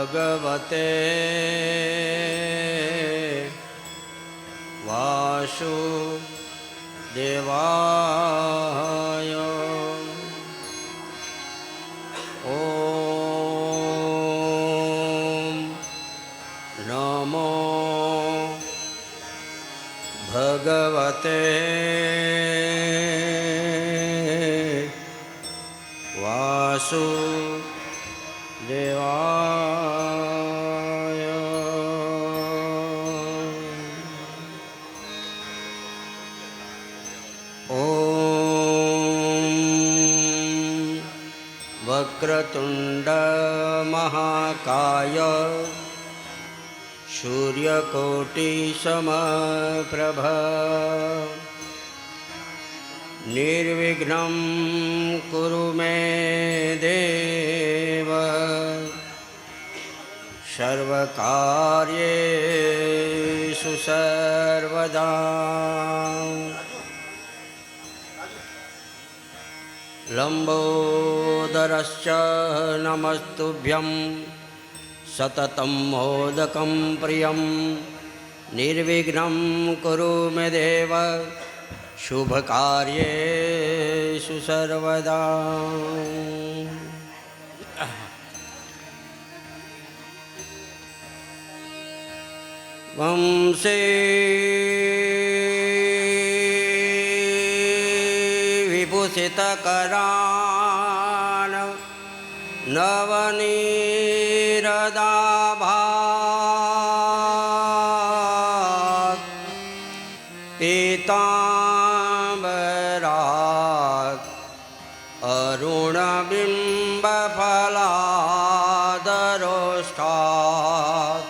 भगवते वासुदेवाय। ॐ नमो भगवते वासुदेवाय। ॐ वक्रतुण्ड महाकाय सूर्यकोटिसमप्रभ निर्विघ्नं कुरु मे देव सर्वकार्येषु सर्वदा। लम्बोदरश्च नमस्तुभ्यं सततं मोदकं प्रियं निर्विघ्नं कुरु मे देव शुभकार्येषु सर्वदा। वंशे विभूषितकरान् नवनीरदाभात् पीताम्बरात् अरुणबिम्बफलादरोष्ठात्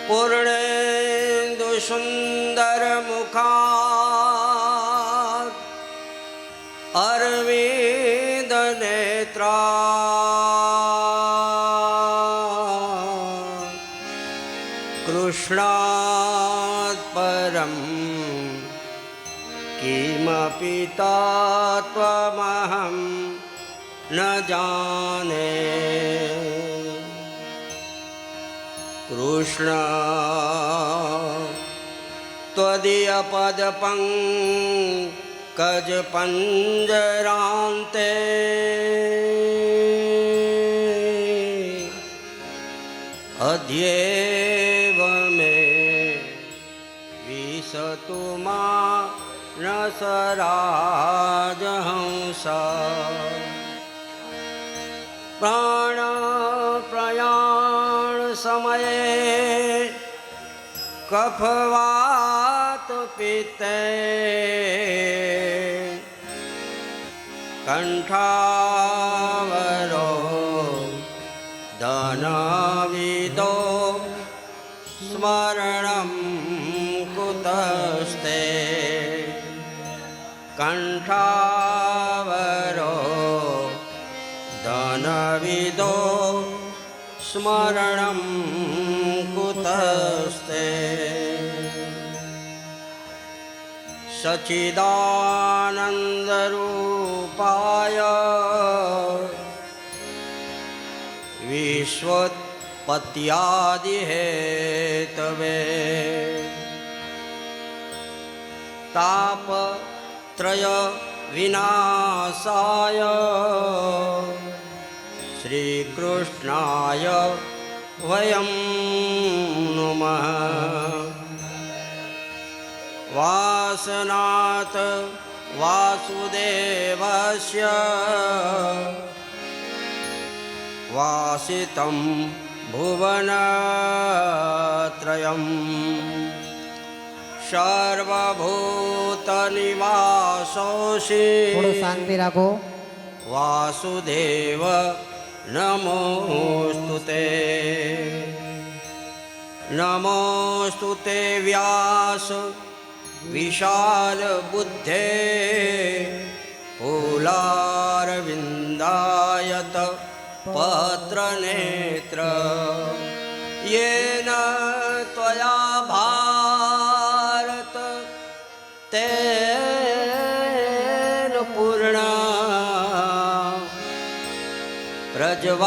पूर्णेन्दुसुन्दरमुखात् अरविन्दनेत्रात् कृष्णात् परं किमपि तत्त्वमहं न जाने। कृष्ण त्वदीयपदपङ्कजपञ्जरान्ते अद्यैव मे विशतु मानसराजहंसा। प्राणप्रयाणसमये कफवातपित्ते कण्ठावरोधनविदो स्मरणं कुतस्ते। कण्ठावरोधनविदो स्मरणं कुतस्ते। सच्चिदानन्दरूपाय विश्वोत्पत्त्यादिहेतवे तापत्रयविनाशाय श्रीकृष्णाय वयं नुमः। वासनात् वासुदेवस्य वासितं भुवनत्रयं सर्वभूतनिवासोऽसि। थोडं शांती राखो। वासुदेव नमोस्तुते। नमोस्तुते व्यास विशाल बुद्धे फूलारविन्दायत पत्रनेत्र। येन त्वया भारत तेन पूर्णा प्रज्वालिता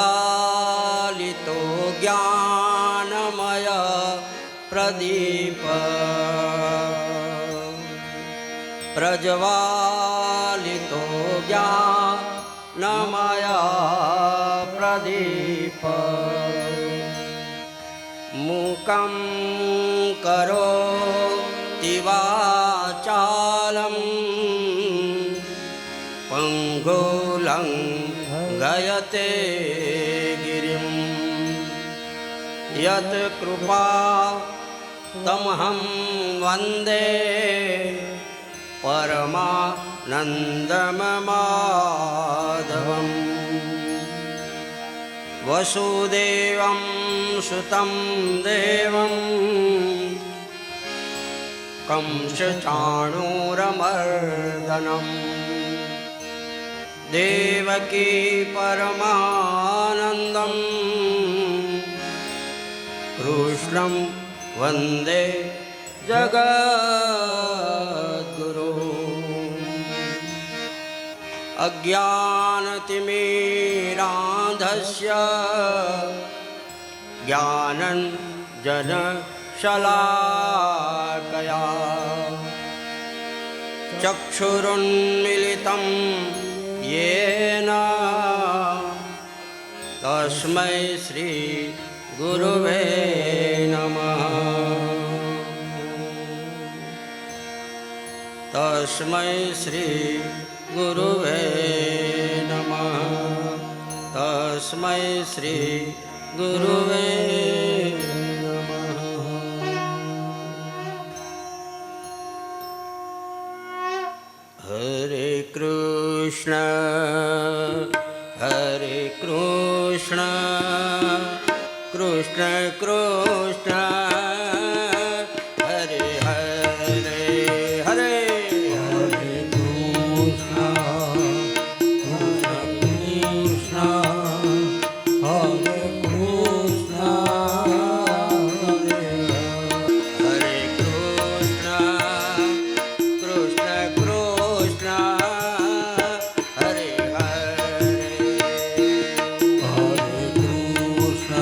प्रज्वालितो ज्ञानमय प्रदीप प्रज्वालितो ज्ञानमय प्रदीप मूकं करोति वाचालं पंगुलं गयते गिरिं यत् कृपा तमहं वन्दे परमानन्दमाधवम् वसुदेवं सुतं देवं कंसचाणूरमर्दनम् देवकी परमानन्दं कृष्णं वन्दे जगद्गुरु अज्ञानतिमिरान्धस्य ज्ञानञ्जनशलाकया चक्षुरुन्मीलितं येन तस्मै श्रीगुरुवे नमः तस्मै श्रीगुरुवे नमः तस्मै श्रीगुरुवे नमः। हरे कृष्ण कृष्ण कृष्ण हरे हरे हरे हरे कृष्ण कृष्ण हरे कृष्ण हरे कृष्ण कृष्ण कृष्ण हरे हरे हरे कृष्ण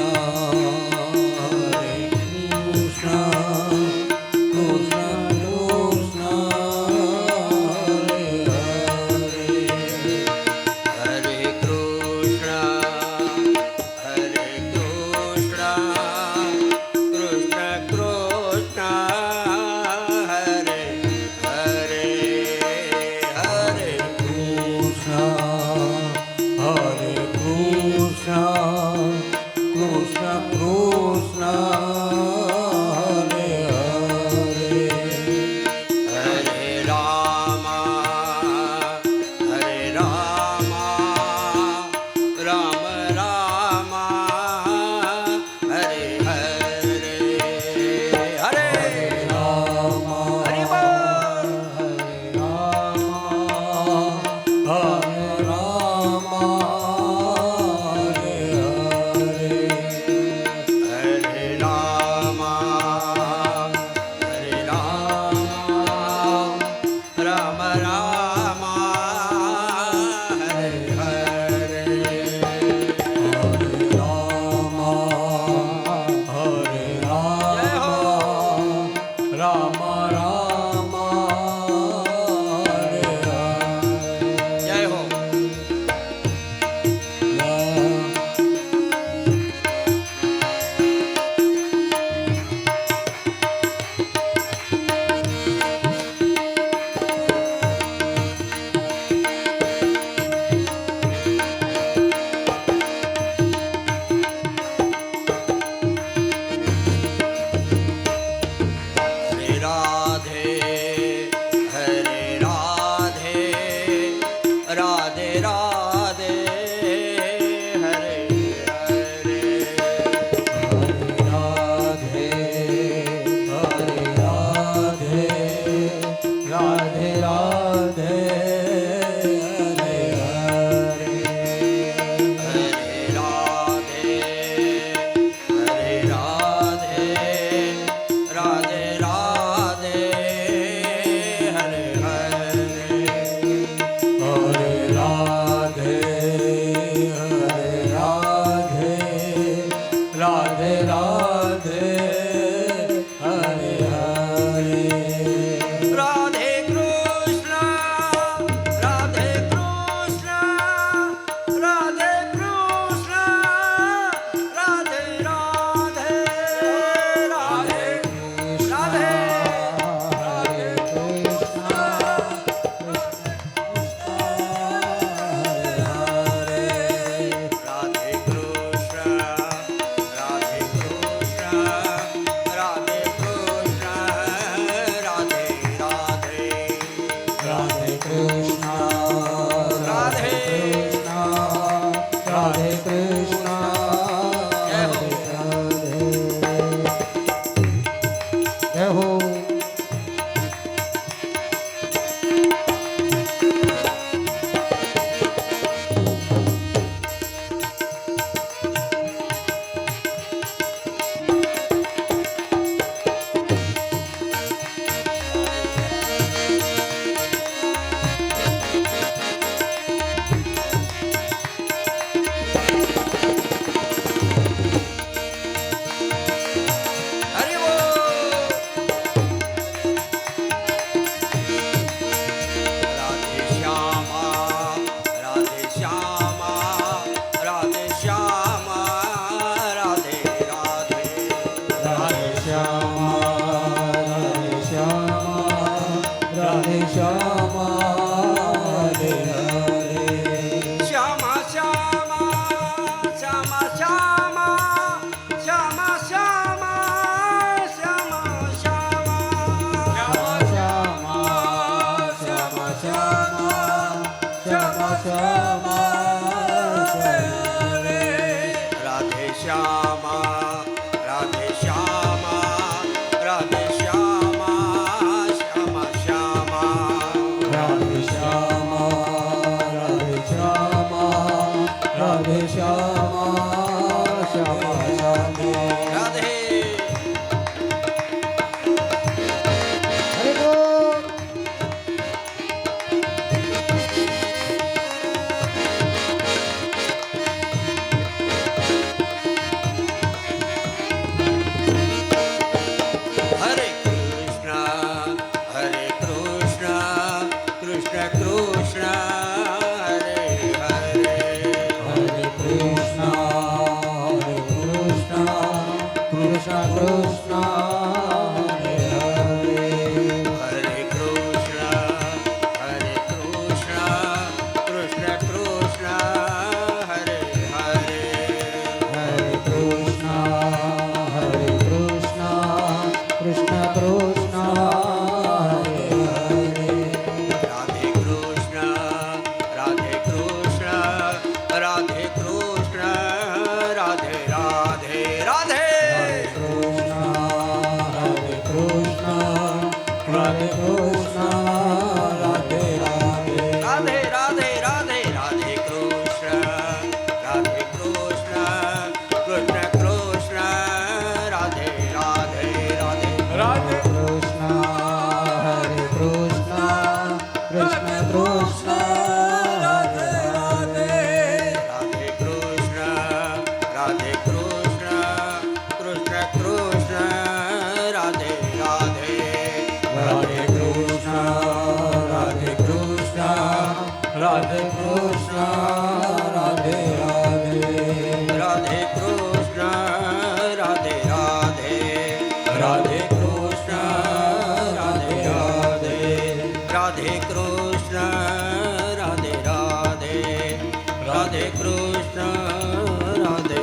રાધે કૃષ્ણ રાધે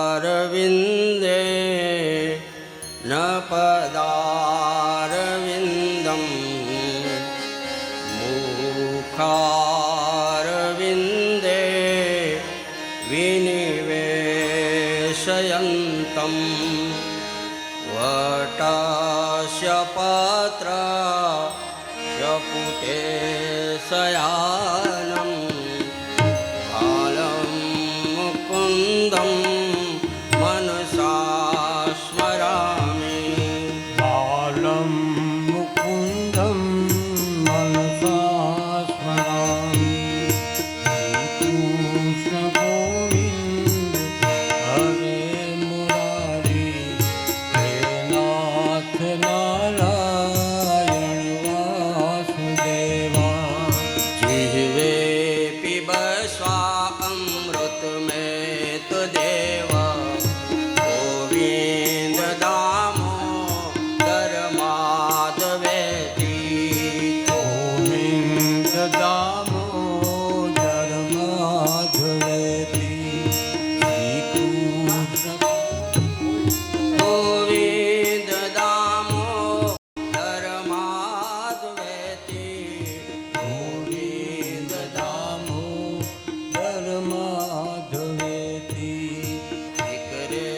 करारविन्दे न पदारविन्दम् मुखारविन्दे विनिवेशयन्तं वटस्य पत्रस्य पुटे शयानं बालं मुकुन्दं मनसा स्मरामि बालं मुकुन्दं मनसा स्मरामि श्रीकृष्ण गोविन्द हरे मुरारी हे नाथ नारायण वासुदेवा जिह्वे पिबस्वा अमृत में तो देवा गोविंद दामोदर माधवेति गोविन्द दामोदर माधवेति श्रीकृष्ण गोविंद दामोदर माधवेति गोविन्द दामोदर माधवेति विकरे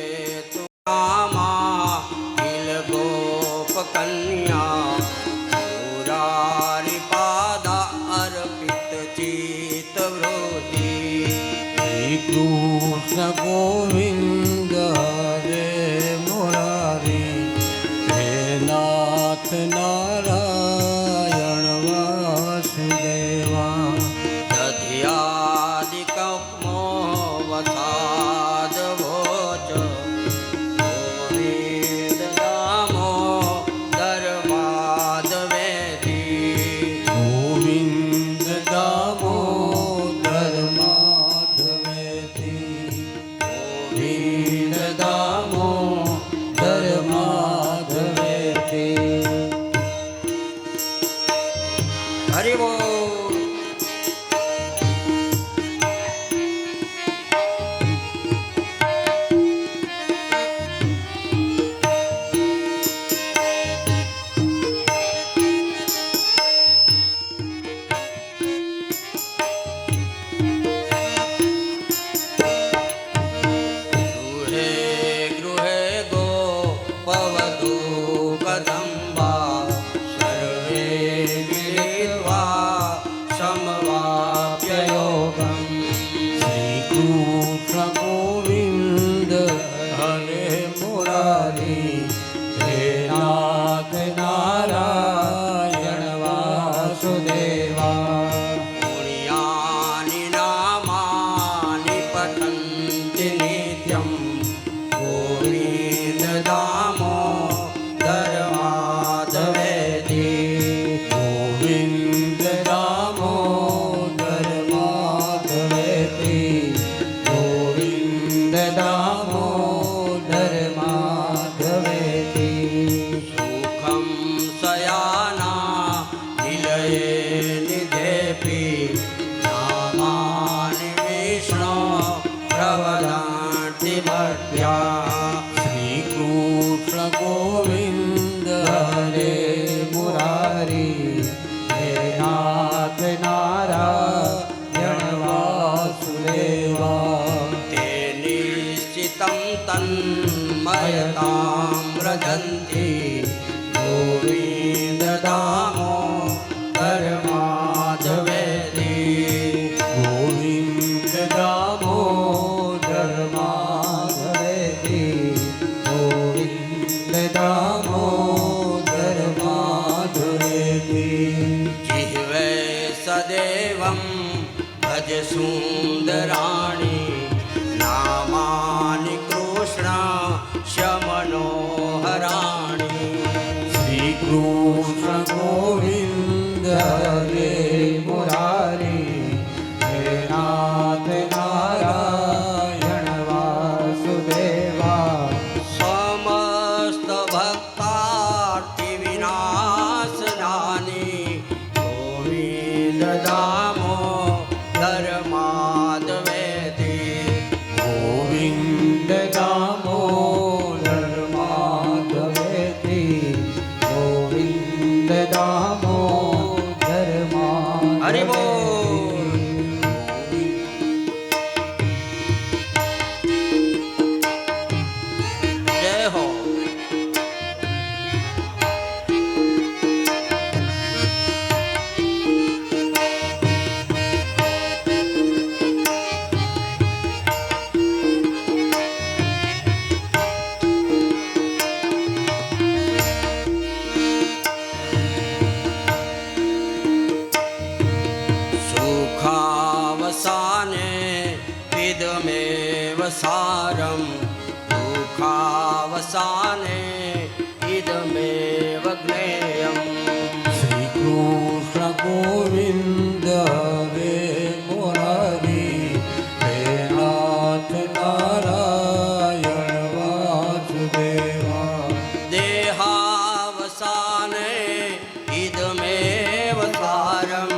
तु रामा किल गोप कन्या मुरारी पादा अर्पित चित वृत्ति श्रीकृष्ण गोविन्द हरे मुरारी हे नाथ नारायण वासुदेवा दध्यादिकमो वसाद भोज गोविंद दामोदर माधवेति गोविन्द दामोदर माधवेति गोविन्द दामोदर माधवेति हरि बोल गृहे गृहे गोपवधू कदम्बा सर्वे मिलित्वा समवाप्य योगम् श्रीकृष्ण गोविन्द हरे मुरारी हे नाथ नारायण वासुदेवा पुण्यानि नामानि पठन्ति नित्यं गोविन्द दामोदर माधवेति गोविन्द दामोदर माधवेति गोविन्द दामोदर माधवेति सुखं शयाना निलये निधेऽपि नामानि विष्णो प्रवदन्ति भक्त्या श्रीकृष्ण गोविन्द हरे मुरारी हे नाथ नारायण वासुदेवा ते निश्चितं तन्मयतां व्रजन्ति गोविन्द दामोदर माधवेति गोविन्द दामोदर माधवेति गोविन्द दामोदर माधवेति जिह्वे सदैवं भज सुन्दराणि नामानि कृष्ण मनोहराणि श्रीकृष्ण गोविन्द हरे मुरारी हे नाथ नारायण वासुदेवा समस्त भक्त દામોદર માધવે હરિ બોલ. જય હો. સુખાવસાને ઇદમેવ સારમ દુઃખાવસાને ઇદમેવ જ્ઞેયમ. શ્રી કૃષ્ણ ગોવિંદ હરે મુરારી હે નાથ નારાયણ વાસુદેવા. દેહાવસાને ઇદમેવ સારમ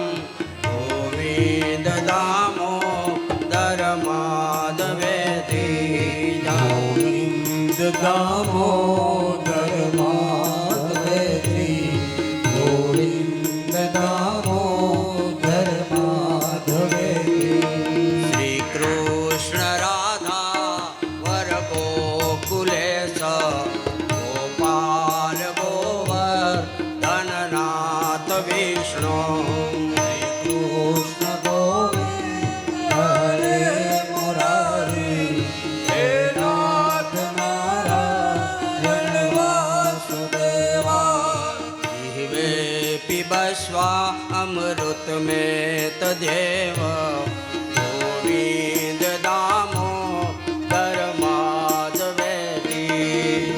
ગોવિંદ દામોદર માધવેતિ. ગોવિંદ દામોદર માધવેતિ. ગોવિંદ દામોદર માધવેતિ. શ્રી કૃષ્ણ રાધા વર ગોકુલેશ ગોપાલ ગોવર્ધનનાથ વિષ્ણુ. કૃષ્ણ ગોવિંદ હરે મુરારી હે નાથ નારાયણ વાસુદેવા. જીવે પિબસ્વા અમૃત મેં તદેવ ગોવિંદ દામોદર માધવેતિ.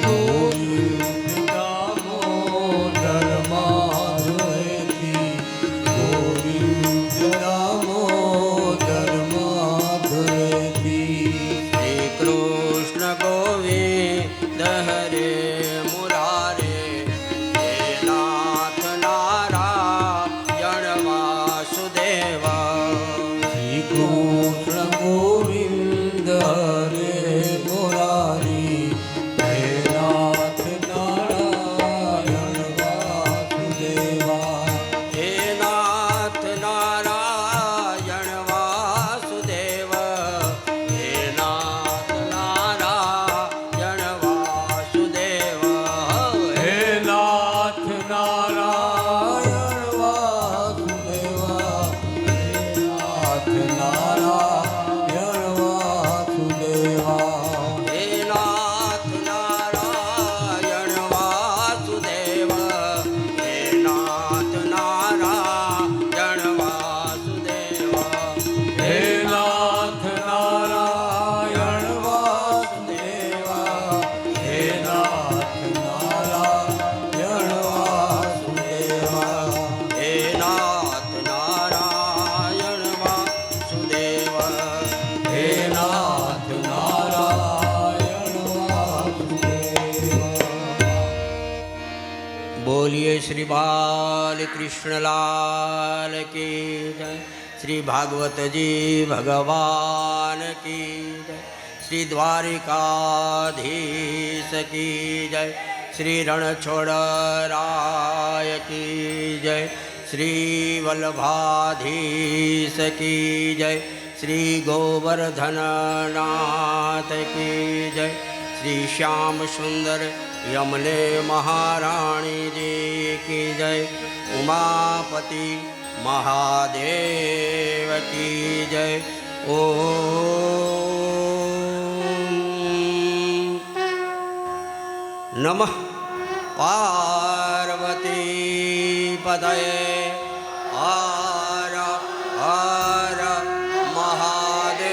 ગોવિંદ દામોદર માધવેતિ. ગોવિંદ દામોદર માધવેતિ. શ્રી કૃષ્ણ ગોવિંદ હરે મુરારે હે નાથ નારાયણ વાસુદેવા. શ્રી કૃષ્ણ ગોવિંદ હરે મુરારી હે નાથ નારાયણ વાસુદેવા. હે નાથ નારાયણ વાસુદેવ. હે નાથ નારાયણ વાસુદેવ. હે નાથ નારાયણ વાસુદેવા. હે નાથ નારાયણ વાસુદેવા. હે નાથ નારાયણ વાસુદેવ. હે નાથ નારાયણ વાસુદેવ. હે નાથ નારાયણ વાસુદેવા. હે નાથ નારાયણ વાસુદેવા. હે નાથ નારાયણ વાસુદેવ. હે નાથ નારાયણ વાસુદેવા. બોલીએ શ્રી બાલ કૃષ્ણલાલ કી જય. શ્રી ભાગવતજી ભગવાન કી જય. શ્રી દ્વારિકાધીશ કી જય. શ્રી રણછોડરાય કી જય. શ્રી વલ્લભાધીશ કી જય. શ્રી ગોવર્ધનનાથ કી જય. શ્રી શ્યામ સુંદર યમને મહારાણીજી કી જય. ઉમાપતિ મહાદેવ કી જય. ઓમ નમઃ પાર્વતી પતયે. હર હર મહાદેવ.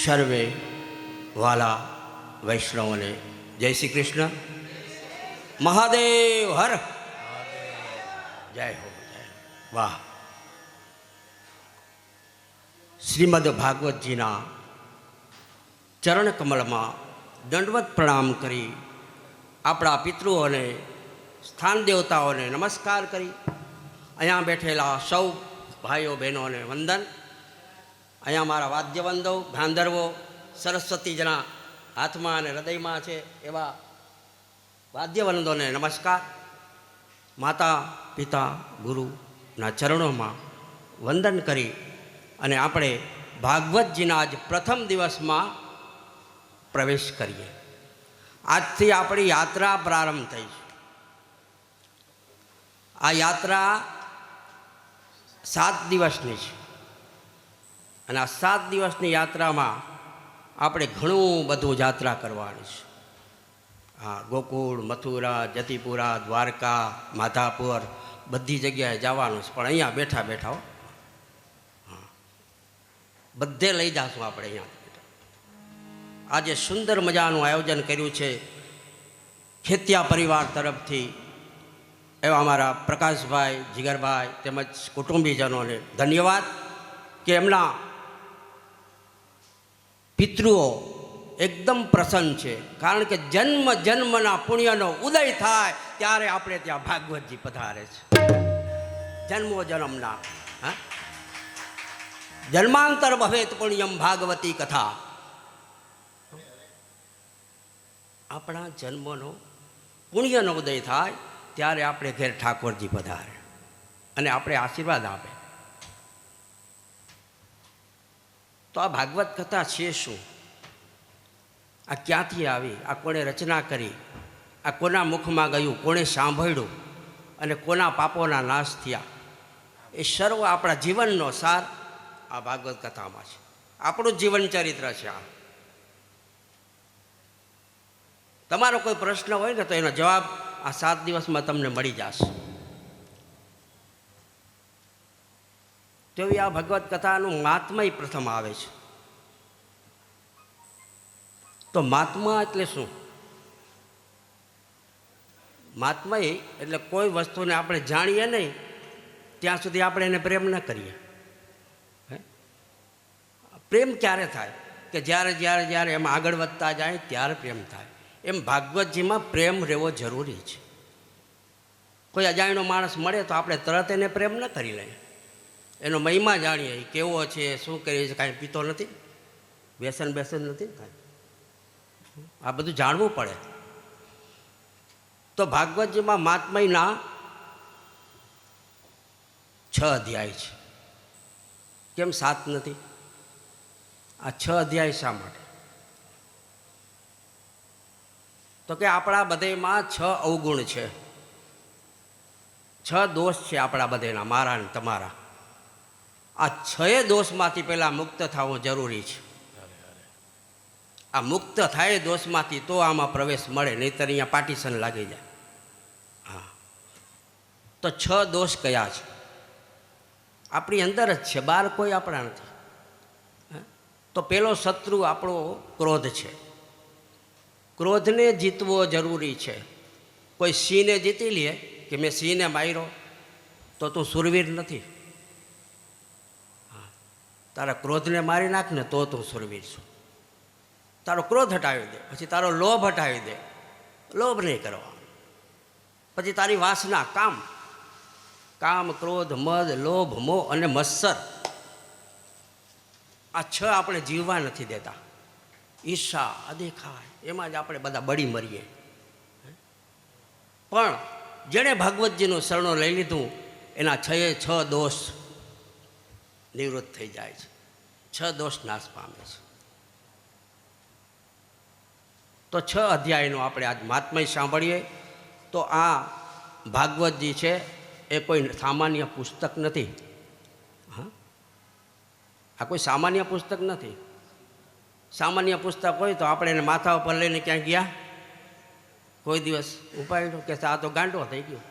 સર્વે વાલા વૈષ્ણવોને જય શ્રી કૃષ્ણ. મહાદેવ હર. જય હો જય. વાહ. શ્રીમદ ભાગવતજીના ચરણ કમલમાં દંડવત પ્રણામ કરી આપણા પિતૃઓને સ્થાન દેવતાઓને નમસ્કાર કરી અહીંયા બેઠેલા સૌ ભાઈઓ બહેનોને વંદન. અહીંયા મારા વાદ્યવંદો ગાંધર્વો સરસ્વતીજીના હાથમાં અને હૃદયમાં છે એવા વાદ્યવૃંદોને નમસ્કાર. માતા પિતા ગુરુના ચરણોમાં વંદન કરી અને આપણે ભાગવતજીના આજ પ્રથમ દિવસમાં પ્રવેશ કરીએ. આજથી આપણી યાત્રા પ્રારંભ થઈ છે. આ યાત્રા 7 દિવસની છે અને આ 7 દિવસની યાત્રામાં આપણે ઘણું બધું યાત્રા કરવાની છે. હા, ગોકુળ, મથુરા, જતીપુરા, દ્વારકા, માધાપુર બધી જગ્યાએ જવાનું છે. પણ અહીંયા બેઠા બેઠા હો, હા, બધે લઈ જશું આપણે અહીંયા. આજે સુંદર મજાનું આયોજન કર્યું છે ખેતિયા પરિવાર તરફથી. એવા અમારા પ્રકાશભાઈ, જીગરભાઈ તેમજ કુટુંબીજનોને ધન્યવાદ કે એમના પિતૃઓ એકદમ પ્રસન્ન છે. કારણ કે જન્મ જન્મના પુણ્યનો ઉદય થાય ત્યારે આપણે ત્યાં ભાગવતજી પધારે છે. જન્મો જન્મના, હા, જન્માંતર ભવેત પુણ્યમ ભાગવતી કથા. આપણા જન્મનો પુણ્યનો ઉદય થાય ત્યારે આપણે ઘેર ઠાકોરજી પધારે અને આપણે આશીર્વાદ આપે. તો આ ભાગવત કથા છે શું? આ ક્યાંથી આવી? આ કોણે રચના કરી? આ કોના મુખમાં ગયું? કોણે સાંભળ્યું? અને કોના પાપોના નાશ થયા? એ સર્વ આપણા જીવનનો સાર આ ભાગવત કથામાં છે. આપણું જીવન ચરિત્ર છે આ. તમારો કોઈ પ્રશ્ન હોય ને તો એનો જવાબ આ 7 દિવસમાં તમને મળી જશે. તેવી આ ભગવત કથાનું મહાત્મય પ્રથમ આવે છે. તો મહાત્મા એટલે શું? મહાત્મય એટલે કોઈ વસ્તુને આપણે જાણીએ નહીં ત્યાં સુધી આપણે એને પ્રેમ ન કરીએ. પ્રેમ ક્યારે થાય? કે જ્યારે જ્યારે જ્યારે એમ આગળ વધતા જાય ત્યારે પ્રેમ થાય. એમ ભાગવતજીમાં પ્રેમ રહેવો જરૂરી છે. કોઈ અજાણ્યો માણસ મળે તો આપણે તરત એને પ્રેમ ન કરી લઈએ. એનો મહિમા જાણીએ, કેવો છે, શું કરીએ છે, કાંઈ પીતો નથી, વ્યસન નથી કાંઈ, આ બધું જાણવું પડે. તો ભાગવતજીમાં મહાત્મયના 6 અધ્યાય છે. કેમ 7 નથી? આ 6 અધ્યાય શા માટે? તો કે આપણા બધેમાં 6 અવગુણ છે, 6 દોષ છે આપણા બધેના, મારા ને તમારા. આ 6 દોષમાંથી પહેલાં મુક્ત થવું જરૂરી છે. આ મુક્ત થાય દોષમાંથી તો આમાં પ્રવેશ મળે, નહીંતર અહીંયા પાર્ટીશન લાગી જાય. હા, તો 6 દોષ કયા છે? આપણી અંદર જ છે, બહાર કોઈ આપણા નથી. તો પેલો શત્રુ આપણો ક્રોધ છે. ક્રોધને જીતવો જરૂરી છે. કોઈ સિંહને જીતી લે કે મેં સિંહને માર્યો તો તું સુરવીર નથી. હા, તારા ક્રોધને મારી નાખ ને તો તું સુરવીર છું. તારો ક્રોધ હટાવી દે, પછી તારો લોભ હટાવી દે, લોભ નહીં કરવાનો. પછી તારી વાસના, કામ, ક્રોધ, મદ, લોભ, મોહ અને મત્સર, આ 6 આપણે જીવવા નથી દેતા. ઈર્ષા, અદેખાય, એમાં જ આપણે બધા બળી મરીએ. પણ જેણે ભાગવતજીનું શરણો લઈ લીધું એના 6 દોષ નિવૃત્ત થઈ જાય છે. 6 દોષ નાશ પામે છે. તો 6 અધ્યાયનો આપણે આજ મહાત્મય સાંભળીએ. તો આ ભાગવતજી છે એ કોઈ સામાન્ય પુસ્તક નથી. હા, આ કોઈ સામાન્ય પુસ્તક નથી. સામાન્ય પુસ્તક હોય તો આપણે એને માથા ઉપર લઈને ક્યાં ગયા, કોઈ દિવસ ઉપાડ્યો કે આ તો ગાંડો થઈ ગયો.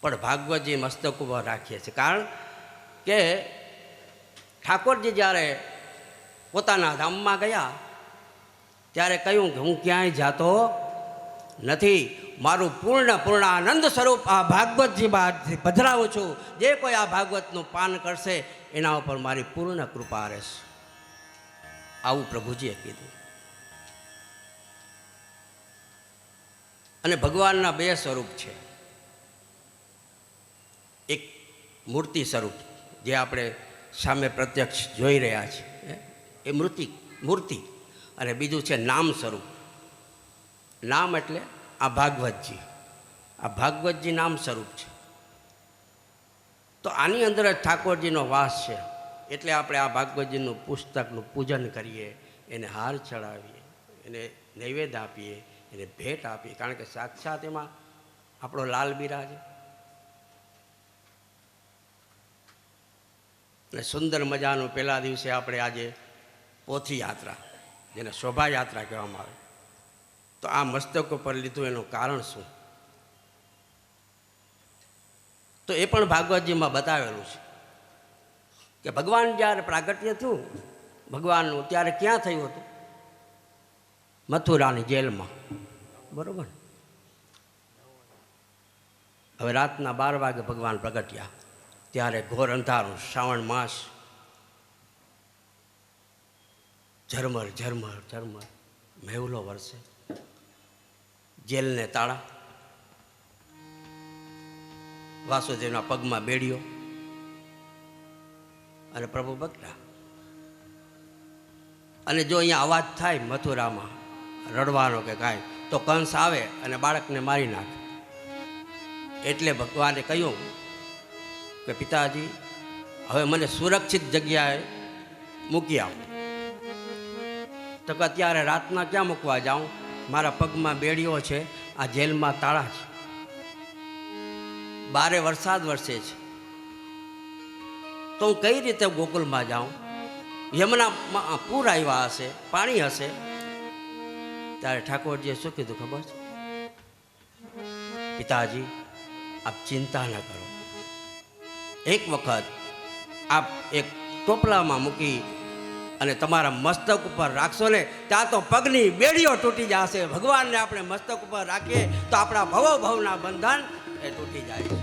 પણ ભાગવતજી મસ્તક ઉપર રાખીએ છીએ. કારણ કે ઠાકોરજી જ્યારે પોતાના ધામમાં ગયા ત્યારે કહ્યું કે હું ક્યાંય જાતો નથી, મારું પૂર્ણ આનંદ સ્વરૂપ આ ભાગવતજીમાં પધરાવું છું. જે કોઈ આ ભાગવતનું પાન કરશે એના ઉપર મારી પૂર્ણ કૃપા રહેશે. આવું પ્રભુજીએ કીધું. અને ભગવાનના 2 સ્વરૂપ છે. એક મૂર્તિ સ્વરૂપ જે આપણે સામે પ્રત્યક્ષ જોઈ રહ્યા છીએ, એ મૂર્તિ, અને બીજું છે નામ સ્વરૂપ. નામ એટલે આ ભાગવતજી, આ ભાગવતજી નામ સ્વરૂપ છે. તો આની અંદર જ ઠાકોરજીનો વાસ છે. એટલે આપણે આ ભાગવતજીનું પુસ્તકનું પૂજન કરીએ, એને હાર ચડાવીએ, એને નૈવેદ્ય આપીએ, એને ભેટ આપીએ, કારણ કે સાક્ષાત એમાં આપણો લાલ બિરાજે. અને સુંદર મજાનું પહેલા દિવસે આપણે આજે પોથી યાત્રા, જેને શોભાયાત્રા કહેવામાં આવે, તો આ મસ્તક ઉપર લીધું એનું કારણ શું? તો એ પણ ભાગવતજીમાં બતાવેલું છે કે ભગવાન જ્યારે પ્રાગટ્ય થયું ભગવાનનું, ત્યારે ક્યાં થયું હતું? મથુરાની જેલમાં, બરોબર. હવે રાતના 12 વાગે ભગવાન પ્રગટ્યા, ત્યારે ઘોર અંધારું, શ્રાવણ માસ, ઝરમર ઝરમર ઝરમર મેહુલો વરસે, જેલને તાળા, વાસુદેવના પગમાં બેડીઓ, અને પ્રભુ બગડા. અને જો અહીંયા અવાજ થાય મથુરામાં રડવાનો કે કાંઈ, તો કંસ આવે અને બાળકને મારી નાખે. એટલે ભગવાને કહ્યું કે પિતાજી, હવે મને સુરક્ષિત જગ્યાએ મૂકી આવો. તો કે અત્યારે રાતના ક્યાં મૂકવા જાઉં? મારા પગમાં બેડીઓ છે, આ જેલમાં તાળા છે, બારે વરસાદ વરસે છે, તો હું કઈ રીતે ગોકુલમાં જાઉં? યમુના પૂર આવ્યા હશે, પાણી હશે. ત્યારે ઠાકોરજીએ શું કીધું ખબર છે? પિતાજી, આપ ચિંતા ન કરો. એક વખત આપ એક ટોપલામાં મૂકી અને તમારા મસ્તક ઉપર રાખશો ને, ત્યાં તો પગની બેડીઓ તૂટી જશે. ભગવાનને આપણે મસ્તક ઉપર રાખીએ તો આપણા ભવના બંધન એ તૂટી જાય છે.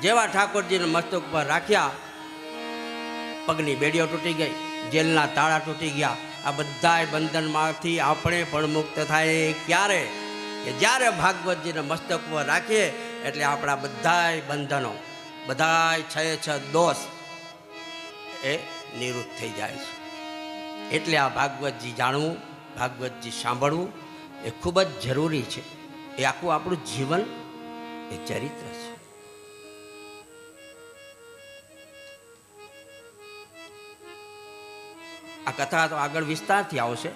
જેવા ઠાકોરજીને મસ્તક ઉપર રાખ્યા, પગની બેડીઓ તૂટી ગઈ, જેલના તાળા તૂટી ગયા. આ બધાય બંધનમાંથી આપણે પણ મુક્ત થાય ક્યારે? કે જ્યારે ભાગવતજીને મસ્તક ઉપર રાખીએ, એટલે આપણા બધાય બંધનો, બધાય 6 દોષ એ નિવૃત્ત થઈ જાય છે. એટલે આ ભાગવતજી જાણવું, ભાગવતજી સાંભળવું એ ખૂબ જ જરૂરી છે. એ આખું આપણું જીવન એ ચરિત્ર છે. આ કથા તો આગળ વિસ્તારથી આવશે,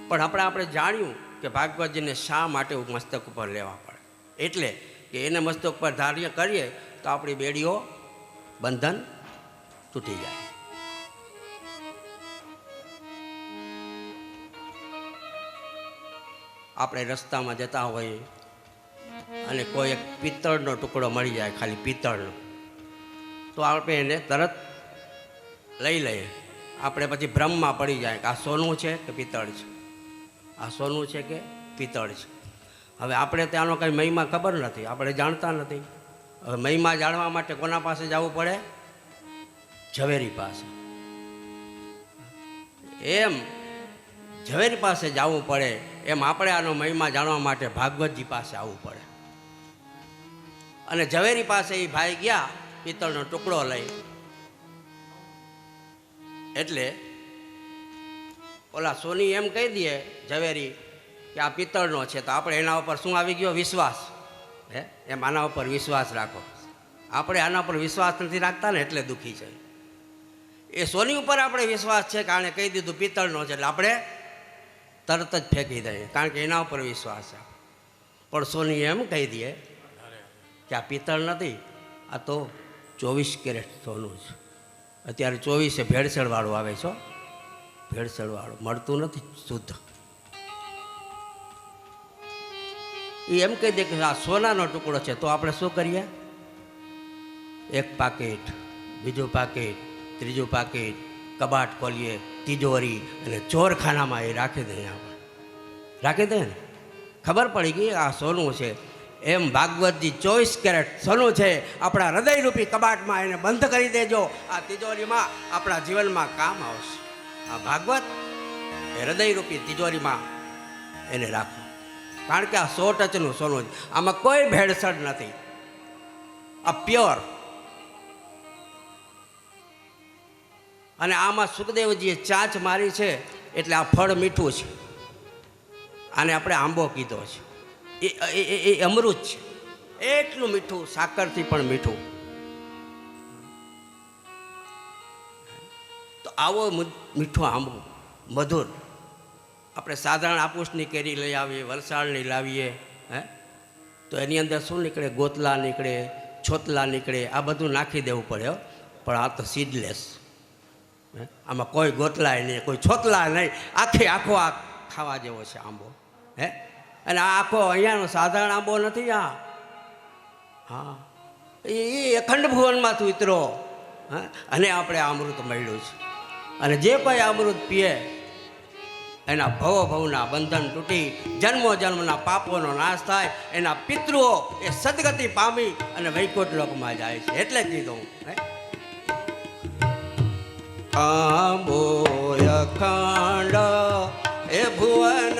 પણ આપણે જાણ્યું કે ભાગવતજીને શા માટે મસ્તક ઉપર લેવા પડે. એટલે કે એને મસ્તક ઉપર ધાર્ય કરીએ તો આપણી બેડીઓ બંધન તૂટી જાય. આપણે રસ્તામાં જતા હોઈએ અને કોઈ એક પિત્તળનો ટુકડો મળી જાય, ખાલી પિત્તળનો, તો આપણે એને તરત લઈ લઈએ. આપણે પછી ભ્રમમાં પડી જાય કે આ સોનું છે કે પિત્તળ છે, આ સોનું છે કે પિત્તળ છે. હવે આપણે ત્યાંનો કંઈ મહિમા ખબર નથી, આપણે જાણતા નથી. હવે મહિમા જાણવા માટે કોના પાસે જવું પડે? ઝવેરી પાસે. એમ ઝવેરી પાસે જવું પડે, એમ આપણે આનો મહિમા જાણવા માટે ભાગવતજી પાસે આવવું પડે. અને ઝવેરી પાસે એ ભાઈ ગયા પિત્તળનો ટુકડો લઈ. એટલે ઓલા સોની એમ કહી દે ઝવેરી કે આ પિત્તળનો છે, તો આપણે એના ઉપર શું આવી ગયો? વિશ્વાસ. એમ આના ઉપર વિશ્વાસ રાખો. આપણે આના ઉપર વિશ્વાસ નથી રાખતા ને, એટલે દુઃખી છે. એ સોની ઉપર આપણે વિશ્વાસ છે, કારણ કહી દીધું પિત્તળનો છે, એટલે આપણે તરત જ ફેંકી દઈએ, કારણ કે એના ઉપર વિશ્વાસ છે. પણ સોની એમ કહી દે કે આ પિત્તળ નથી, આ તો 24 કેરેટ સોનું છે. અત્યારે 24 ભેળસેળવાળું આવે છે, ભેળસેળવાળું મળતું નથી શુદ્ધ. એ એમ કહી દે કે આ સોનાનો ટુકડો છે, તો આપણે શું કરીએ? એક પાકીટ, બીજું પાકીટ, ત્રીજું પાકીટ, કબાટ ખોલીએ, તિજોરી અને ચોરખાનામાં એ રાખી દઈએ. આપણે રાખી દઈએ ને, ખબર પડી ગઈ આ સોનું છે. એમ ભાગવતજી 24 કેરેટ સોનું છે, આપણા હૃદયરૂપી કબાટમાં એને બંધ કરી દેજો. આ તિજોરીમાં આપણા જીવનમાં કામ આવશે. આ ભાગવત એ હૃદયરૂપી તિજોરીમાં એને રાખો, કારણ કે આ 100 ટચનું સોનું છે. આમાં કોઈ ભેળસેળ નથી, આ પ્યોર. અને આમાં સુખદેવજીએ ચાંચ મારી છે એટલે આ ફળ મીઠું છે. આને આપણે આંબો કીધો છે. એ અમૃત છે, એટલું મીઠું, સાકરથી પણ મીઠું. તો આવો મીઠું આંબો મધુર આપણે સાધારણ આપૂસની કેરી લઈ આવીએ, વલસાડની લાવીએ, હે, તો એની અંદર શું નીકળે? ગોતલા નીકળે, છોતલા નીકળે, આ બધું નાખી દેવું પડે. પણ આ તો સીડલેસ, આમાં કોઈ ગોતલાય નહીં, કોઈ છોતલા નહીં, આખો આ ખાવા જેવો છે આંબો. હે, અને આ આખો અહીંયાનો સાધારણ આંબો નથી. હા, એ અખંડ ભુવનમાંથી ઉતરો. હા, અને આપણે આ અમૃત મળ્યું છે. અને જે કોઈ અમૃત પીએ એના ભવના બંધન તૂટી જન્મો જન્મના પાપોનો નાશ થાય. એના પિતૃઓ એ સદગતિ પામી અને વૈકુંઠ લોકમાં જાય છે. એટલે કીધું આંબો અખંડ એ ભુવન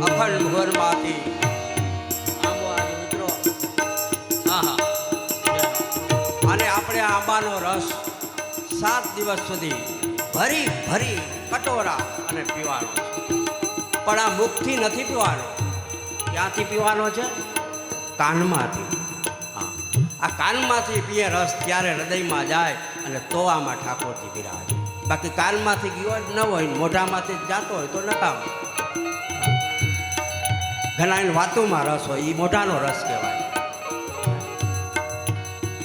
અખંડ ભુવનમાંથી આંબો આજે મિત્રો. હા, આંબાનો રસ 7 દિવસ સુધી ભરી ભરી કટોરા અને પીવાનો છે. પણ આ મુખથી નથી પીવાનો. ક્યાંથી પીવાનો છે? કાનમાંથી. હા, આ કાનમાંથી પીએ રસ ત્યારે હૃદયમાં જાય અને તો આમાં ઠાકોરજી બિરાજે. બાકી કાનમાંથી ગયો જ ન હોય, મોઢામાંથી જ જાતો હોય તો નકામ. ઘણા એની વાતોમાં રસ હોય, એ મોઢાનો રસ કહેવાય.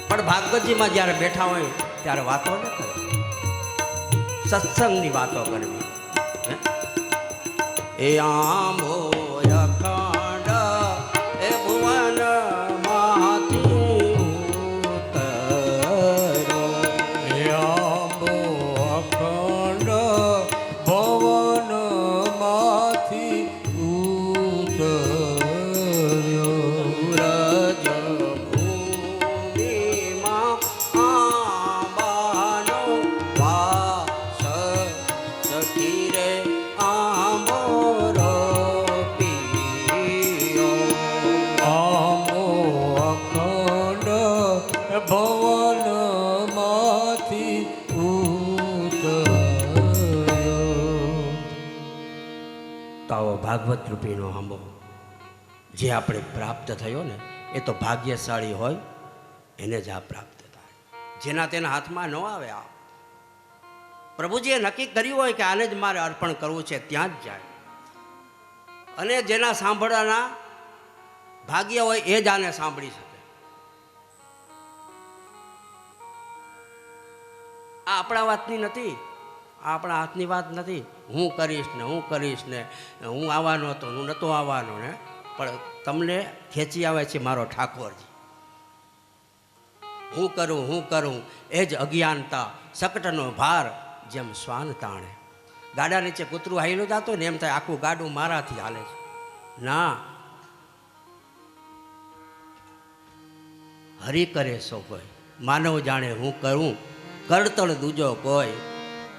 પણ ભાગવતજીમાં જ્યારે બેઠા હોય ત્યારે વાતો ન કરે, સત્સંગની વાતો કરવી. એ આંબો અખંડ એ ભુવન માંથી ઉતરો. એ આંબો અખંડ ભવનમાંથી ઉતર્યો. વ્રજભૂમિમાં આંબાનો વાસ સખી રે આંબો રોપ્યો. આંબો અખંડ ભવનમાંથી ઉતર્યો. તો આવો ભાગવત રૂપીનો આંબો જે આપણે પ્રાપ્ત થયો ને, એ તો ભાગ્યશાળી હોય એને જ આ પ્રાપ્ત થાય. જેના તેના હાથમાં ન આવે. આ પ્રભુજીએ નક્કી કર્યું હોય કે આને જ મારે અર્પણ કરવું છે, ત્યાં જ જાય. અને જેના સાંભળવાના ભાગ્ય હોય એ જ આને સાંભળી શકે. આ આપણા વાતની નથી, આ આપણા હાથની વાત નથી. હું કરીશ ને હું આવવાનો હતો, હું નહોતો આવવાનો ને, પણ તમને ખેંચી આવે છે મારો ઠાકોરજી. હું કરું એ જ અજ્ઞાનતા શકટનો ભાર જેમ શ્વાન તાણે. ગાડા નીચે કૂતરું હાઈલું જતું ને એમ થાય આખું ગાડું મારાથી હાલે છે. ના, હરિ કરે સો કોઈ, માનવ જાણે હું કરું, કરતળ દૂજો કોઈ,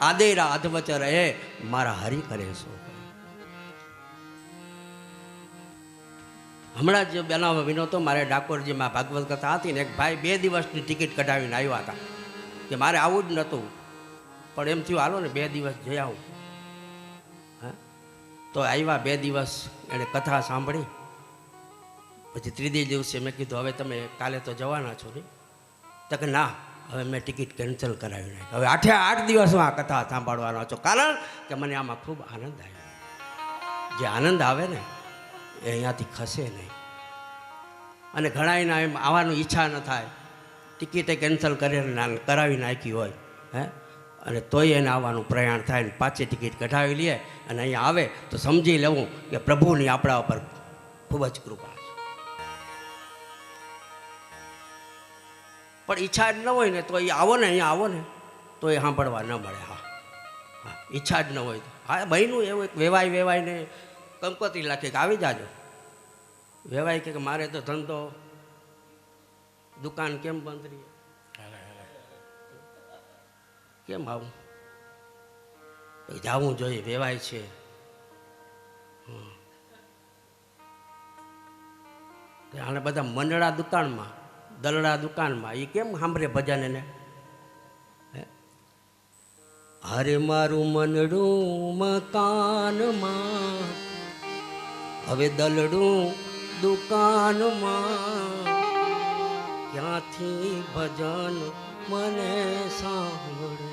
આદેરા અધવચર એ મારા હરિ કરે સો કોઈ. હમણાં જ બનાવ વિનોતો મારે ડાકોરજીમાં ભાગવત કથા હતી ને, એક ભાઈ 2 દિવસની ટિકિટ કઢાવીને આવ્યા હતા કે મારે આવું જ નહોતું, પણ એમ થયું હાલો ને 2 દિવસ જઈ આવું. હા, તો આવ્યા 2 દિવસ, એણે કથા સાંભળી. પછી 3જી દિવસે મેં કીધું હવે તમે કાલે તો જવાના છો ને? તો કે ના, હવે મેં ટિકિટ કેન્સલ કરાવી નાખી. હવે 8 દિવસ હું આ કથા સાંભળવાનો છું, કારણ કે મને આમાં ખૂબ આનંદ આવ્યો. જે આનંદ આવે ને એ અહીંયાથી ખસે નહીં. અને ઘણાના એમ આવવાની ઈચ્છા ન થાય, ટિકિટે કેન્સલ કરાવી નાખી હોય, હે, અને તોય એને આવવાનું પ્રયાણ થાય ને પાછી ટિકિટ કઢાવી લે અને અહીંયા આવે તો સમજી લેવું કે પ્રભુની આપણા ઉપર ખૂબ જ કૃપા છે. પણ ઈચ્છા જ ન હોય ને તો એ આવો ને, અહીંયા આવો ને તો એ સાંભળવા ન મળે. હા હા, ઈચ્છા જ ન હોય તો હા, બહેનું એવું એક વેવાઈને કંકોત્રી લખી કે આવી જાજો. વેવાય કે મારે તો ધંધો દુકાન કેમ બંધ રહી, કેમ આવું, જવું જોઈએ, વેવાય છે. આને બધા મંડળા દુકાનમાં, દલડા દુકાનમાં એ કેમ સાંભળે ભજન એને? હરે મારું મનડું મકાનમાં, હવે દલડું દુકાનમાં, ક્યાંથી ભજન મને સાંભળે.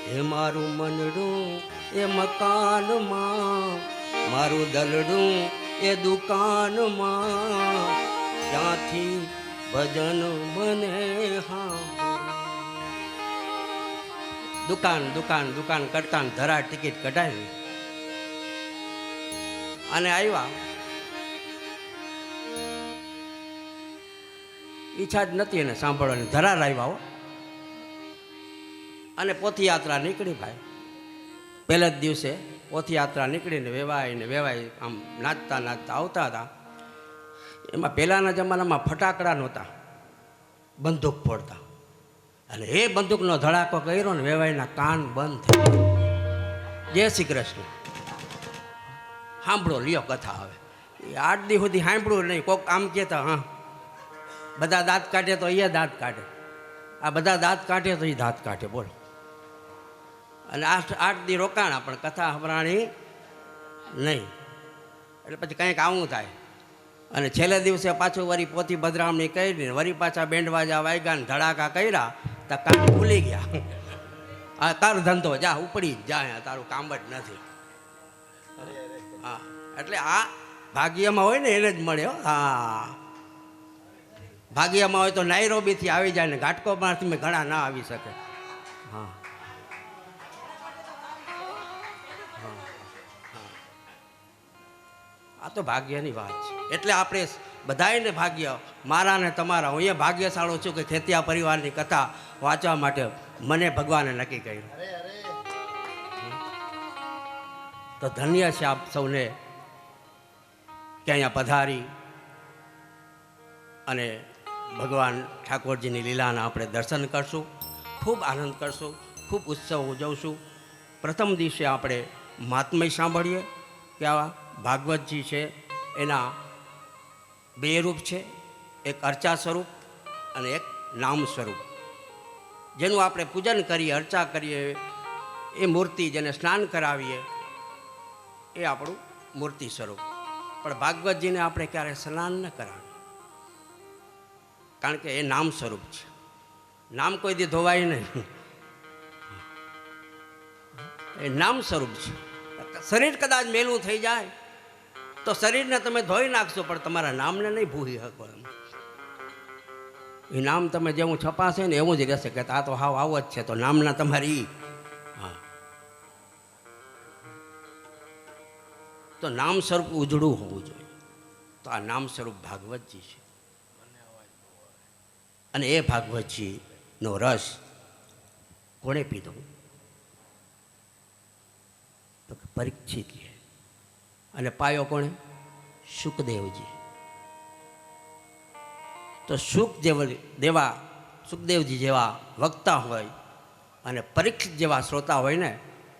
હે મારું મનડું એ મકાનમાં, મારું દલડું એ દુકાનમાં, ક્યાંથી ભજન મને સાંભળે. દુકાન કરતા ધરા ટિકિટ કઢાવી અને આવ્યા. ઈચ્છા જ નથી એને સાંભળવાની, ધરાર આવ્યા હો. અને પોથયાત્રા નીકળી ભાઈ. પહેલા જ દિવસે પોથયાત્રા નીકળીને વેવાય આમ નાચતા આવતા હતા. એમાં પહેલાંના જમાનામાં ફટાકડા નહોતા, બંદૂક ફોડતા. અને એ બંદૂકનો ધડાકો કર્યો ને વેવાઈના કાન બંધ થઈ ગયા. જય શ્રી કૃષ્ણ. સાંભળો લ્યો કથા. હવે 8 દી સુધી સાંભળ્યું નહીં. કોક આમ કહેતા હા બધા દાંત કાઢે તો એ દાંત કાઢે, આ બધા દાંત કાઢે તો એ દાંત કાઢે, બોલો. અને 8 દી રોકાણા પણ કથા સંભળાણી નહીં. એટલે પછી કંઈક આવું થાય. અને છેલ્લે દિવસે પાછું વરી પોથી બદરામણી કરીને વરી પાછા બેન્ડવાજા વાગ્યા ને ધડાકા કર્યા તો કામ ભૂલી ગયા. આ તારો ધંધો જા ઉપડી જ જા, તારું કામ જ નથી. હા, એટલે આ ભાગ્યમાં હોય ને એને જ મળે. હા, ભાગ્યમાં હોય તો નાયરોબીથી આવી જાય ને ઘાટકોપરથી મેં ઘણા ના આવી શકે. હા, આ તો ભાગ્યની વાત છે. એટલે આપણે બધાને ભાગ્ય, મારા ને તમારા, હું અહીંયા ભાગ્યશાળો છું કે ખેતિયા પરિવારની કથા વાંચવા માટે મને ભગવાને નક્કી કર્યું. તો ધન્ય છે આપ સૌને કે અહીંયા પધારી અને ભગવાન ઠાકોરજીની લીલાના આપણે દર્શન કરશું, ખૂબ આનંદ કરશું, ખૂબ ઉત્સવ ઉજવશું. પ્રથમ દિવસે આપણે મહાત્મય સાંભળીએ કે આવા ભાગવતજી છે એના 2 રૂપ છે, એક અર્ચા સ્વરૂપ અને એક નામ સ્વરૂપ. જેનું આપણે પૂજન કરીએ, અર્ચા કરીએ, એ મૂર્તિ જેને સ્નાન કરાવીએ એ આપણું મૂર્તિ સ્વરૂપ. પણ ભાગવતજીને આપણે ક્યારે સ્નાન ન કરાવીએ, કારણ કે એ નામ સ્વરૂપ છે. નામ કોઈ દી ધોવાય નહીં, એ નામ સ્વરૂપ છે. શરીર કદાચ મેલું થઈ જાય તો શરીરને તમે ધોઈ નાખશો પણ તમારા નામને નહીં ભૂલી શકો. એ નામ તમે જેવું છપાશે ને એવું જ રહેશે કે આ તો હાવ આવો જ છે, તો નામના તમારી. હા, તો નામ સ્વરૂપ ઉજળું હોવું જોઈએ. તો આ નામ સ્વરૂપ ભાગવતજી છે. અને એ ભાગવતજીનો રસ કોણે પીધો? તો પરીક્ષિત. અને પાયો કોણે? સુખદેવજી. તો સુખદેવજી જેવા વક્તા હોય અને પરીક્ષિત જેવા શ્રોતા હોય ને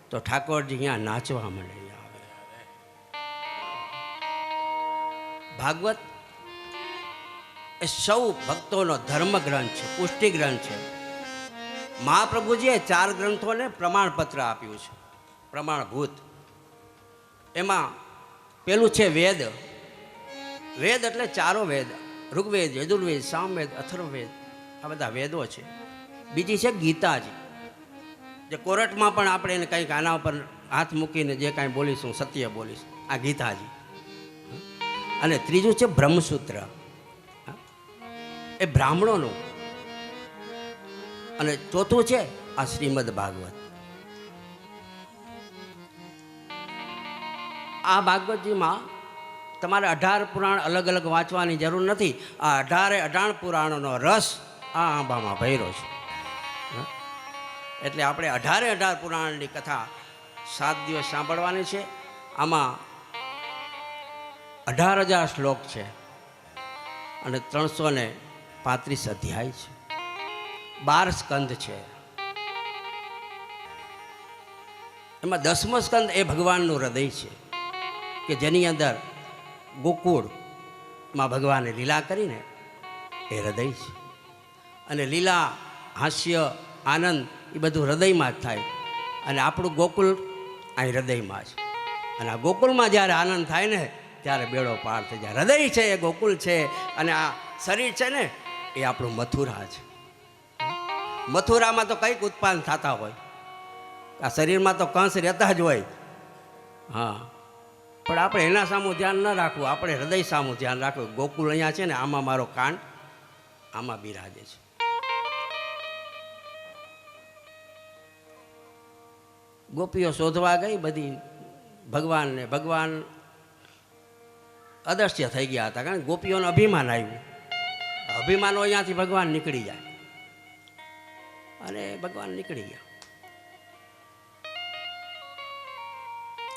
તો ઠાકોરજી અહીંયા નાચવા માંડે. ભાગવત એ સૌ ભક્તોનો ધર્મ ગ્રંથ છે, પુષ્ટિ ગ્રંથ છે. મહાપ્રભુજીએ 4 ગ્રંથોને પ્રમાણપત્ર આપ્યું છે, પ્રમાણભૂત. એમાં પેલું છે વેદ. વેદ એટલે 4 વેદ: ઋગ્વેદ, યજુર્વેદ, સામવેદ, અથર્વવેદ. આ બધા વેદો છે. બીજી છે ગીતાજી, જે કોર્ટમાં પણ આપણે એને કંઈક આના ઉપર હાથ મૂકીને જે કાંઈ બોલીશું સત્ય બોલીશ, આ ગીતાજી. અને ત્રીજું છે બ્રહ્મસૂત્ર, એ બ્રાહ્મણોનું. અને ચોથું છે આ શ્રીમદ ભાગવત. આ ભાગવતજીમાં તમારે 18 પુરાણ અલગ અલગ વાંચવાની જરૂર નથી. આ 18 પુરાણોનો રસ આ આંબામાં ભર્યો છે. એટલે આપણે 18 પુરાણની કથા 7 દિવસ સાંભળવાની છે. આમાં 18,000 શ્લોક છે અને 335 અધ્યાય છે. 12 સ્કંદ છે. એમાં 10મો સ્કંદ એ ભગવાનનું હૃદય છે કે જેની અંદર ગોકુળમાં ભગવાને લીલા કરીને એ હૃદય છે. અને લીલા, હાસ્ય, આનંદ એ બધું હૃદયમાં જ થાય. અને આપણું ગોકુળ અહીં હૃદયમાં છે. અને આ ગોકુળમાં જ્યારે આનંદ થાય ને ત્યારે બેડો પાર થઈ જાય. હૃદય છે એ ગોકુળ છે, અને આ શરીર છે ને એ આપણું મથુરા છે. મથુરામાં તો કંઈક ઉત્પાદન થતા હોય, આ શરીરમાં તો કંસ રહેતા જ હોય. હા, પણ આપણે એના સામું ધ્યાન ન રાખવું, આપણે હૃદય સામું ધ્યાન રાખવું. ગોકુળ અહીંયા છે ને, આમાં મારો કાન આમાં બિરાજે છે. ગોપીઓ શોધવા ગઈ બધી ભગવાનને. ભગવાન અદૃશ્ય થઈ ગયા હતા, કારણ કે ગોપીઓને અભિમાન આવ્યું. અભિમાનો અહીંયાથી ભગવાન નીકળી જાય, અને ભગવાન નીકળી ગયા.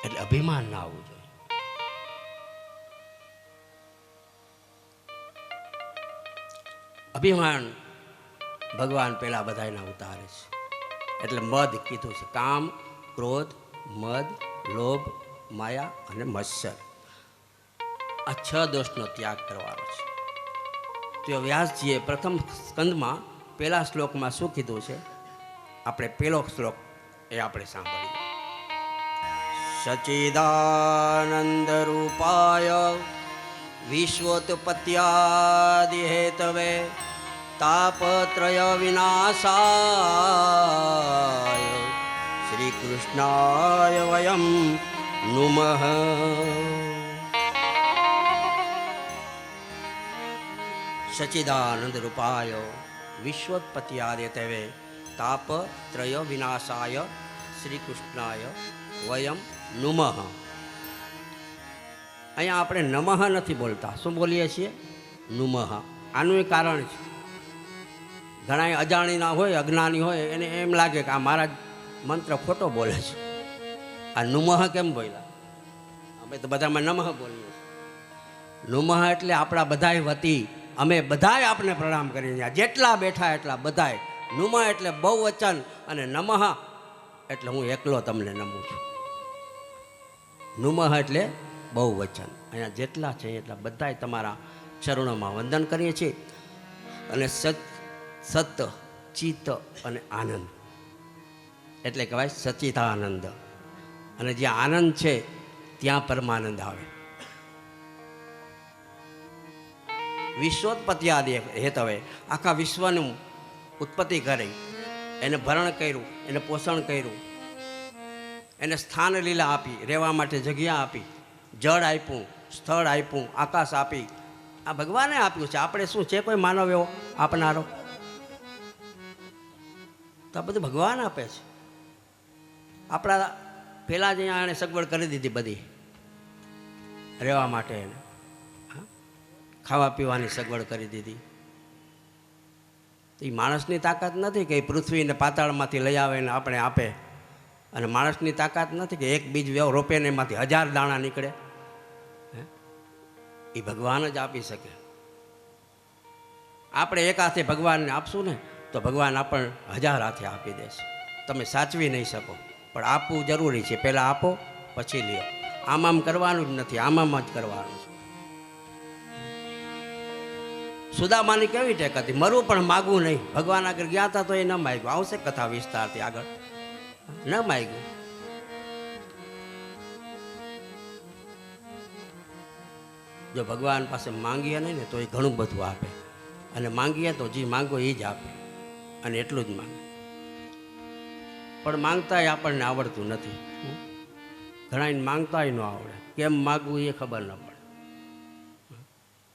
એટલે અભિમાન ના આવવું જોઈએ. અભિમાન ભગવાન પેલા બધાના ઉતારે છે. એટલે મદ કીધું છે. કામ, ક્રોધ, મદ, લોભ, માયા અને મત્સર. આ 6 દોષનો ત્યાગ કરવાનો છે. તો વ્યાસજીએ પ્રથમ સ્કંદમાં પહેલા શ્લોકમાં શું કીધું છે, આપણે પહેલો શ્લોક એ આપણે સાંભળીએ. સચ્ચિદાનંદ રૂપાય વિશ્વોત્પત્યાદિ હેતવે તાપત્રય વિનાશાય શ્રી કૃષ્ણાય વયમ નુમઃ. સચ્ચિદાનંદ રૂપાય વિશ્વોત્પત્યાદિ હેતવે તાપત્રય વિનાશાય શ્રી કૃષ્ણાય વયમ નુમઃ. અહીંયા આપણે નમઃ નથી બોલતા, શું બોલીએ છીએ? નુમઃ. આનું એક કારણ છે. ઘણા અજાણીના હોય, અજ્ઞાની હોય, એને એમ લાગે કે આ મારા મંત્ર ખોટો બોલે છે, આ નુમઃ કેમ બોલ્યા? અમે તો બધામાં નમઃ બોલીએ છીએ. નુમઃ એટલે આપણા બધાય વતી અમે બધાય આપને પ્રણામ કરીએ, જેટલા બેઠા એટલા બધાય. નુમઃ એટલે બહુવચન અને નમઃ એટલે હું એકલો તમને નમું છું. નુમઃ એટલે બહુવચન. અહીંયા જેટલા છે એટલા બધાય તમારા ચરણોમાં વંદન કરીએ છીએ. અને સત ચિત્ત અને આનંદ એટલે કહેવાય સચ્ચિદાનંદ. અને જ્યાં આનંદ છે ત્યાં પરમાનંદ આવે. વિશ્વોત્પત્યાદિ હેતવે આખા વિશ્વનું ઉત્પત્તિ કરી, એને ભરણ કર્યું, એને પોષણ કર્યું, એને સ્થાન લીલા આપી, રહેવા માટે જગ્યા આપી, જળ આપ્યું, સ્થળ આપ્યું, આકાશ આપી. આ ભગવાને આપ્યું છે. આપણે શું છે કોઈ માનવ એવો આપનારો? તો આ બધું ભગવાન આપે છે. આપણા પહેલાં જ અહીંયા એણે સગવડ કરી દીધી બધી રહેવા માટે, એને ખાવા પીવાની સગવડ કરી દીધી. તો એ માણસની તાકાત નથી કે એ પૃથ્વીને પાતાળમાંથી લઈ આવે ને આપણે આપે. અને માણસની તાકાત નથી કે એક બીજ રોપે ને એમાંથી 1000 દાણા નીકળે. એ ભગવાન જ આપી શકે. આપણે એક હાથે ભગવાનને આપશું ને તો ભગવાન આપણને 1000 હાથે આપી દેશે. તમે સાચવી નહીં શકો, પણ આપવું જરૂરી છે. પહેલાં આપો પછી લ્યો. આમ કરવાનું જ નથી, આમ જ કરવાનું છે. સુદામાની કેવી ટેક હતી? મરવું પણ માગવું નહીં. ભગવાન આગળ ગયા હતા તો એ ન માગ્યું. આવશે કથા વિસ્તારથી આગળ. ન માગ્યું. જો ભગવાન પાસે માંગીએ નહીં ને તો એ ઘણું બધું આપે, અને માંગીએ તો જે માંગો એ જ આપે, અને એટલું જ માંગે. પણ માંગતાય આપણને આવડતું નથી. ઘણાને માંગતાય ન આવડે. કેમ માગવું એ ખબર ન પડે.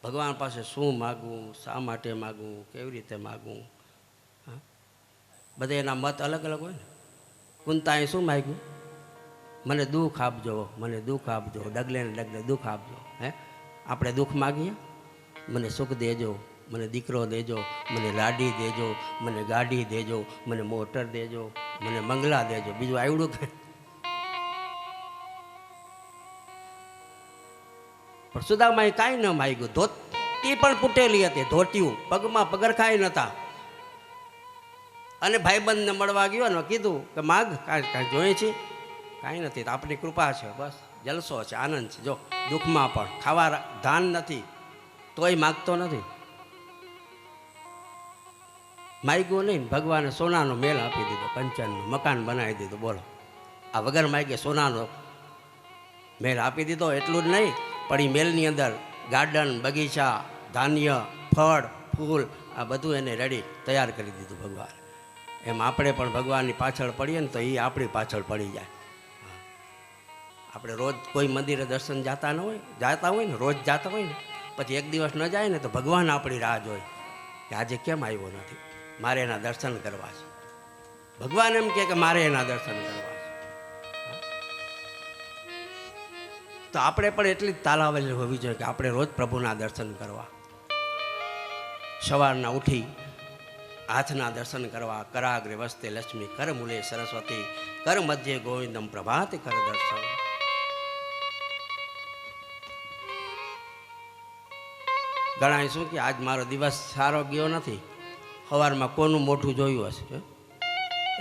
ભગવાન પાસે શું માગવું, શા માટે માગવું, કેવી રીતે માગવું, બધા એના મત અલગ અલગ હોય ને. કુંતાએ શું માગ્યું? મને દુઃખ આપજો, મને દુઃખ આપજો, ડગલે ને ડગલે દુઃખ આપજો. આપણે દુઃખ માગીએ? મને સુખ દેજો, મને દીકરો દેજો, મને લાડી દેજો, મને ગાડી દેજો, મને મોટર દેજો, મને બંગલા દેજો. બીજું આવડું કે? પણ સુદામાએ કાંઈ ન માગ્યું. ધોતી પણ તૂટેલી હતી, ધોતિયું, પગમાં પગરખાય નહોતા. અને ભાઈબંધને મળવા ગયો ને કીધું કે માગ, કાંઈ જોઈએ છે? કાંઈ નથી. તો આપણી કૃપા છે, બસ જલસો છે, આનંદ છે. જો દુઃખમાં પણ ખાવા ધાન નથી તોય માગતો નથી. માગ્યું નહીં. ભગવાને સોનાનો મેલ આપી દીધો, કંચનનો મકાન બનાવી દીધું. બોલો, આ વગર માગે સોનાનો મેલ આપી દીધો. એટલું જ નહીં, પણ એ મેલની અંદર ગાર્ડન, બગીચા, ધાન્ય, ફળ, ફૂલ, આ બધું એને રેડી તૈયાર કરી દીધું ભગવાન. એમ આપણે પણ ભગવાનની પાછળ પડીએ ને તો એ આપણી પાછળ પડી જાય. આપણે રોજ કોઈ મંદિરે દર્શન જાતા હોય ને, રોજ જાતા હોય ને, પછી એક દિવસ ન જાય ને તો ભગવાન આપણી રાહ જોઈ કે આજે કેમ આવ્યો નથી, મારે એના દર્શન કરવા છે. ભગવાન એમ કે મારે એના દર્શન કરવા છે. તો આપણે પણ એટલી જ તાલાવેલી હોવી જોઈએ કે આપણે રોજ પ્રભુના દર્શન કરવા. સવારના ઉઠી હાથના દર્શન કરવા. કરાગ્રે વસ્તે લક્ષ્મી, કર મૂલે સરસ્વતી, કર મધ્યે ગોવિંદમ, પ્રભાતે કર દર્શન. ઘણા શું કે આજ મારો દિવસ સારો ગયો નથી, સવારમાં કોનું મોઢું જોયું હશે?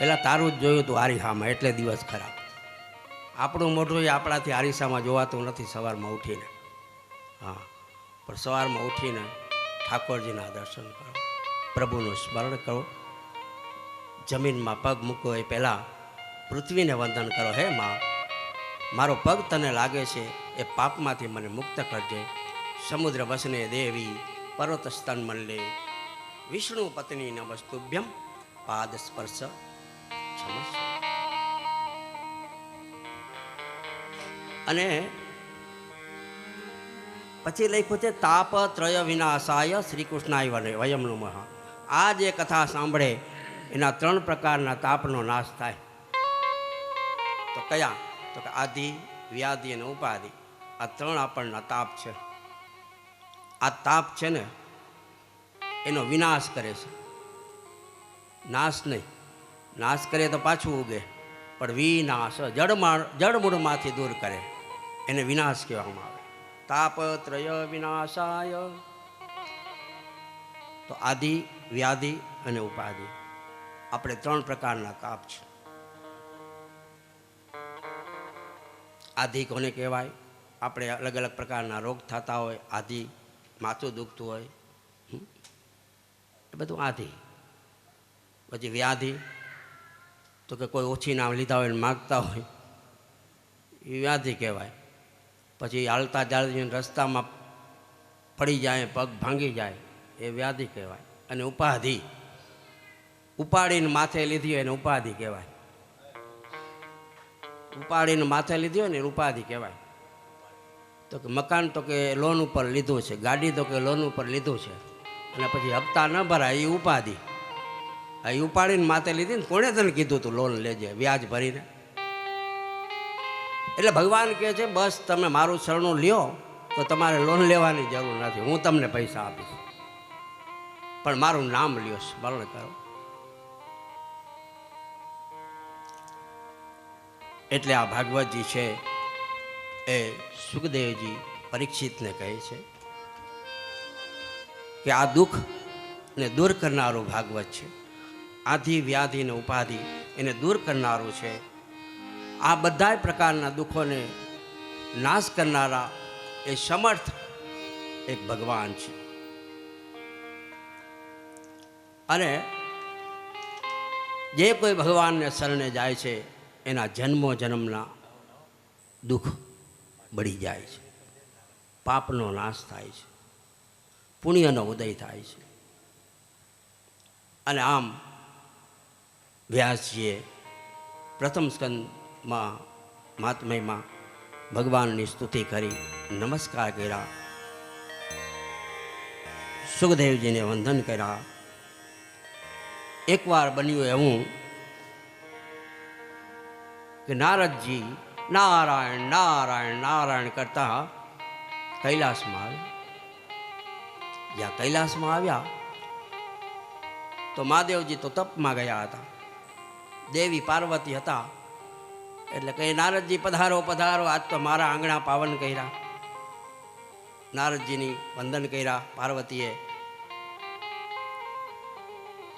એટલે તારું જ જોયું હતું આરીસામાં, એટલે દિવસ ખરાબ. આપણું મોઢું એ આપણાથી આરીસામાં જોવાતું નથી સવારમાં ઉઠીને. હા, પણ સવારમાં ઉઠીને ઠાકોરજીના દર્શન કરો, પ્રભુનું સ્મરણ કરો. જમીનમાં પગ મૂકો એ પહેલાં પૃથ્વીને વંદન કરો. હે માં, મારો પગ તને લાગે છે એ પાપમાંથી મને મુક્ત કરજે. સમુદ્ર વસને દેવી પર્વત સ્તન મલ્લે વિષ્ણુ પત્ની નમસ્તુભ્યમ પાદ સ્પર્શ ક્ષમસ્વ. અને પછી લખ્યું છે તાપ ત્રય વિનાશાય શ્રી કૃષ્ણાય વયમ નમઃ. આ જે કથા સાંભળે એના 3 પ્રકારના તાપનો નાશ થાય. તો કયા? તો કે આદિ, વ્યાધિ અને ઉપાધિ. આ 3 આપણના તાપ છે. આ તાપ છે ને એનો વિનાશ કરે છે, નાશ નહીં. નાશ કરે તો પાછું ઉગે, પણ વિનાશ જડમૂળમાંથી દૂર કરે એને વિનાશ કહેવામાં આવે. તાપત્રય વિનાશાય. તો આદિ, વ્યાધિ અને ઉપાધિ આપણે 3 પ્રકારના તાપ છે. આદિ કોને કહેવાય? આપણે અલગ અલગ પ્રકારના રોગ થતા હોય, આદિ માથું દુખતું હોય, એ બધું આદિ. પછી વ્યાધિ તો કે કોઈ ઓછી નામ લીધા હોય ને માગતા હોય, એ વ્યાધિ કહેવાય. પછી હાલતા ચાલતા રસ્તામાં પડી જાય, પગ ભાંગી જાય, એ વ્યાધિ કહેવાય. અને ઉપાધિ, ઉપાડીને માથે લીધી હોય એને ઉપાધિ કહેવાય. ઉપાડીને માથે લીધી હોય ને ઉપાધિ કહેવાય. તો કે મકાન તો કે લોન ઉપર લીધું છે, ગાડી તો કે લોન ઉપર લીધું છે, અને પછી હપ્તા ન ભરાય, એ ઉપાધિ. એ ઉપાડીને માથે લીધી ને કોણે તને કીધું તું લોન લેજે વ્યાજ ભરીને? એટલે ભગવાન કહે છે બસ તમે મારું શરણું લ્યો તો તમારે લોન લેવાની જરૂર નથી, હું તમને પૈસા આપીશ, પણ મારું નામ લ્યો, સ્મરણ કરો. એટલે આ ભાગવતજી છે એ સુખદેવજી પરીક્ષિતને કહે છે કે આ દુઃખને દૂર કરનારું ભાગવત છે. આધિ, વ્યાધિ ને ઉપાધિ એને દૂર કરનારું છે. આ બધા પ્રકારના દુઃખોને નાશ કરનારા એ સમર્થ એક ભગવાન છે. અને જે કોઈ ભગવાનને શરણે જાય છે એના જન્મો જન્મના દુઃખ બળી જાય છે, પાપનો નાશ થાય છે, પુણ્યનો ઉદય થાય છે. અને આમ વ્યાસજીએ પ્રથમ સ્કંદમાં મહાત્મ્યમાં ભગવાનની સ્તુતિ કરી, નમસ્કાર કર્યા, સુખદેવજીને વંદન કર્યા. એકવાર બન્યું એવું કે નારદજી નારાયણ નારાયણ નારાયણ કરતા કૈલાસમાં આવ્યા. જ્યાં કૈલાસમાં આવ્યા તો મહાદેવજી તો તપમાં ગયા હતા, દેવી પાર્વતી હતા. એટલે કહે નારદજી પધારો પધારો, આજ તો મારા આંગણા પાવન કર્યા. નારદજીની વંદન કર્યા પાર્વતીએ.